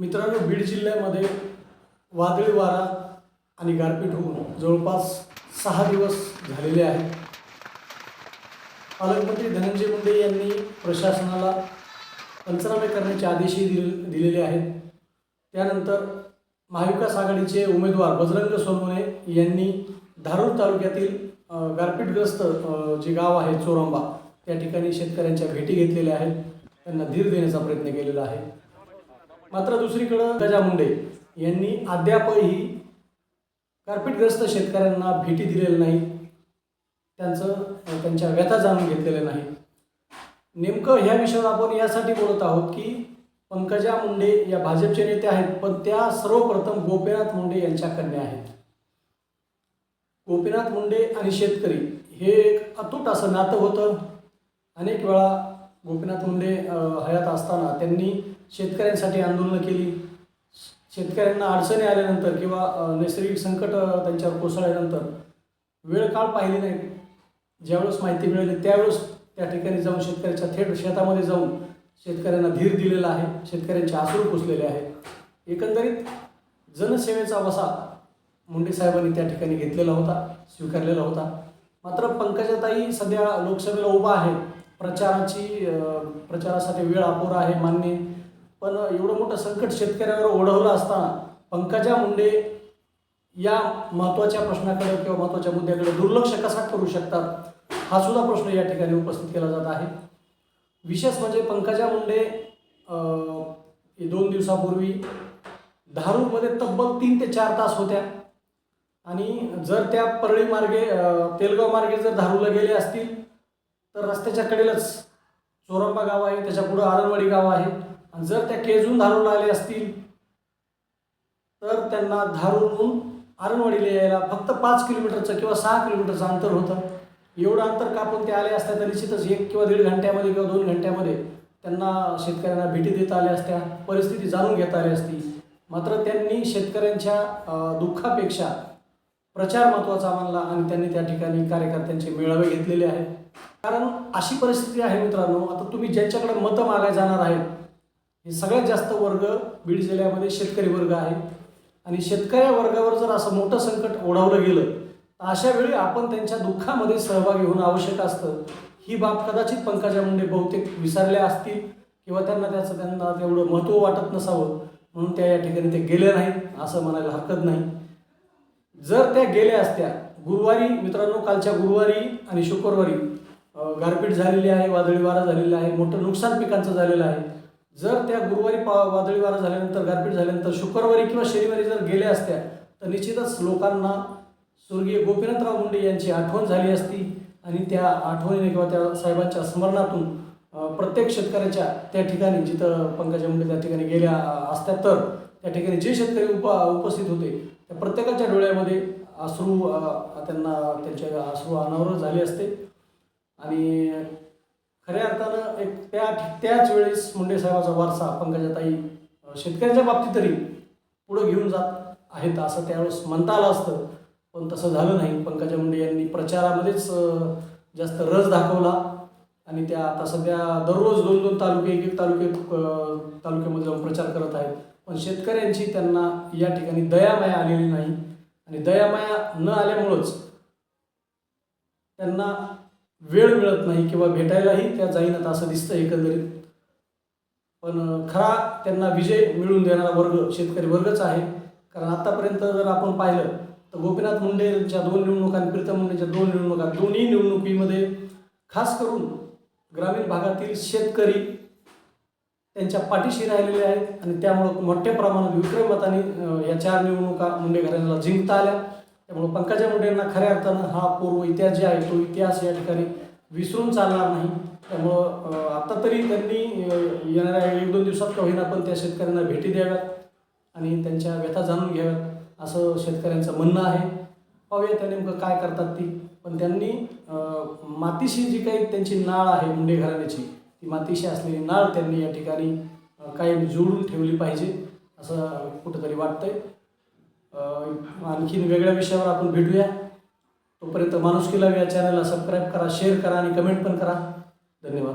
मित्रांनो, बीड जिल्ह्यामध्ये वादळी वारा आणि गारपीट होऊन जवळपास 6 दिवस झालेले आहेत. पालकमंत्री धनंजय मुंडे यांनी प्रशासनाला पंचनामे करण्याचे आदेशही दिलेले आहेत. त्यानंतर महाविकास आघाडीचे उमेदवार बजरंग सोनवणे यांनी धारूर तालुक्यातील गारपीटग्रस्त जे गाव आहे चोरंबा त्या ठिकाणी शेतकऱ्यांच्या भेटी घेतलेल्या आहेत. त्यांना धीर देण्याचा प्रयत्न केलेला आहे. मात्र दुसरीकडे पंकजा मुंडे यांनी अद्यापही गारपीटग्रस्त शेतकऱ्यांना भेटी दिलेल्या नाहीत. त्यांच्या व्यथा जाणून घेतलेल्या नाही. नेमकं ह्या विषयावर आपण यासाठी बोलत आहोत की पंकजा मुंडे या भाजपचे नेते आहेत, पण त्या सर्वप्रथम गोपीनाथ मुंडे यांच्या कन्या आहेत. गोपीनाथ मुंडे आणि शेतकरी हे एक अतूट असं नातं होतं. अनेक वेळा गोपीनाथ मुंडे हयात असताना त्यांनी शेतकऱ्यांसाठी आंदोलनं केली. शेतकऱ्यांना अडचणी आल्यानंतर किंवा नैसर्गिक संकट त्यांच्यावर कोसळल्यानंतर वेळ काळ पाहिली नाही. ज्यावेळेस माहिती मिळाली त्यावेळेस त्या ठिकाणी जाऊन शेतकऱ्याच्या थेट शेतामध्ये जाऊन शेतकऱ्यांना धीर दिलेला आहे. शेतकऱ्यांचे अश्रू पुसलेले आहेत. एकंदरीत जनसेवेचा वसा मुंडे साहेबांनी त्या ठिकाणी घेतलेला होता, स्वीकारलेला होता. मात्र पंकजाताई सध्या लोकसभेला उभा आहे. प्रचारासाठी वेळ अपुरा आहे, मान्य. पण एवढं मोठं संकट शेतकऱ्यावर ओढवलं असताना पंकजा मुंडे या महत्त्वाच्या प्रश्नाकडे किंवा महत्त्वाच्या मुद्द्याकडे दुर्लक्ष कसा करू शकतात, हा सुद्धा प्रश्न या ठिकाणी उपस्थित केला जात आहे. विशेष म्हणजे पंकजा मुंडे 2 दिवसापूर्वी धारूरमध्ये तब्बल 3 ते 4 तास होत्या. आणि जर त्या परळी मार्गे तेलगाव मार्गे जर धारूरला गेले असतील तर रस्त्याच्या कडेलाच चोरंबा गाव आहे, त्याच्या पुढं आरणवाडी गाव आहे. आणि जर त्या केजून धारूरला आले असतील तर त्यांना धारूरहून आरणवाडीला यायला फक्त 5 किलोमीटरचं किंवा 6 किलोमीटरचं अंतर होतं. एवढं अंतर कापून ते आले असत्या तर निश्चितच 1 किंवा 1.5 घंट्यामध्ये किंवा 2 घंट्यामध्ये त्यांना शेतकऱ्यांना भेटी देता आल्या असत्या, परिस्थिती जाणून घेता आली असती. मात्र त्यांनी शेतकऱ्यांच्या दुःखापेक्षा प्रचार महत्त्वाचा मानला आणि त्यांनी त्या ठिकाणी कार्यकर्त्यांचे मेळावे घेतलेले आहेत. कारण अशी परिस्थिती आहे मित्रांनो, आता तुम्ही ज्यांच्याकडे मतं मागायला जाणार आहेत हे सगळ्यात जास्त वर्ग बीड जिल्ह्यामध्ये शेतकरी वर्ग आहे. आणि शेतकरी वर्गावर जर असं मोठं संकट ओढावलं गेलं तर अशा वेळी आपण त्यांच्या दुःखामध्ये सहभागी होणं आवश्यक असतं. ही बाब कदाचित पंकजा मुंडे बहुतेक विसरल्या असतील किंवा त्यांना तेवढं महत्त्व वाटत नसावं म्हणून त्या या ठिकाणी ते गेल्या नाहीत असं म्हणायला हरकत नाही. जर त्या गेल्या असत्या गुरुवारी, मित्रांनो कालच्या गुरुवारी आणि शुक्रवारी गारपीट झालेली आहे, वादळी वारा झालेला आहे, मोठं नुकसान पिकांचं झालेलं आहे. जर त्या गुरुवारी वादळी वारा झाल्यानंतर गारपीट झाल्यानंतर शुक्रवारी किंवा शनिवारी जर गेल्या असत्या तर निश्चितच लोकांना स्वर्गीय गोपीनाथराव मुंडे यांची आठवण झाली असती. आणि त्या आठवणीने किंवा त्या साहेबांच्या स्मरणातून प्रत्येक शेतकऱ्याच्या त्या ठिकाणी जिथं पंकजा मुंडे त्या ठिकाणी गेल्या असत्या तर त्या ठिकाणी जे शेतकरी उपस्थित होते त्या प्रत्येकाच्या डोळ्यामध्ये त्यांचे अश्रू अनावर झाले असते. आणि खऱ्या अर्थानं त्याच वेळेस मुंडे साहेबाचा वारसा पंकजाताई शेतकऱ्यांच्या बाबतीत तरी पुढे घेऊन जात आहेत असं त्यावेळेस म्हणता आलं असतं. पण तसं झालं नाही. पंकजा मुंडे यांनी प्रचारामध्येच जास्त रस दाखवला आणि त्या आता सध्या दररोज 2-2 तालुके, 1-1 तालुक्यामध्ये जाऊन प्रचार करत आहेत. पण शेतकऱ्यांची त्यांना या ठिकाणी दयामाया आलेली नाही. आणि दयामाया न आल्यामुळंच त्यांना वेळ मिळत नाही किंवा भेटायलाही त्या जाईनात असं दिसतं एकंदरीत. पण खरा त्यांना विजय मिळवून देणारा वर्ग शेतकरी वर्गच आहे. कारण आत्तापर्यंत जर आपण पाहिलं तर गोपीनाथ मुंडेंच्या 2 निवडणुका आणि प्रीतम मुंडेंच्या 2 निवडणुका, दोन्ही निवडणुकीमध्ये खास करून ग्रामीण भागातील शेतकरी त्यांच्या पाठीशी राहिलेले आहेत. आणि त्यामुळं मोठ्या प्रमाणात विक्रमी मताने या 4 निवडणुका मुंडे घराण्याला जिंकता आल्या. त्यामुळं पंकजा मुंडेंना खऱ्या अर्थानं हा पूर्व इतिहास जे आहे तो इतिहास या ठिकाणी विसरून चालणार नाही. त्यामुळं आत्ता तरी त्यांनी येणाऱ्या 1-2 दिवसात का होईना पण त्या शेतकऱ्यांना भेटी द्याव्यात आणि त्यांच्या व्यथा जाणून घ्याव्यात असं शेतकऱ्यांचं म्हणणं आहे. पाहूया त्या नेमकं काय करतात ती. पण त्यांनी मातीशी जी काही त्यांची नाळ आहे मुंडे घराण्याची, ती मातीशी असलेली नाळ त्यांनी या ठिकाणी कायम जोडून ठेवली पाहिजे असं कुठंतरी वाटतंय. आणखीन वेगळ्या विषयावर आपण भेटूया. तोपर्यंत माणुसकीला या चॅनलला सबस्क्राईब करा, शेअर करा आणि कमेंट पण करा. धन्यवाद.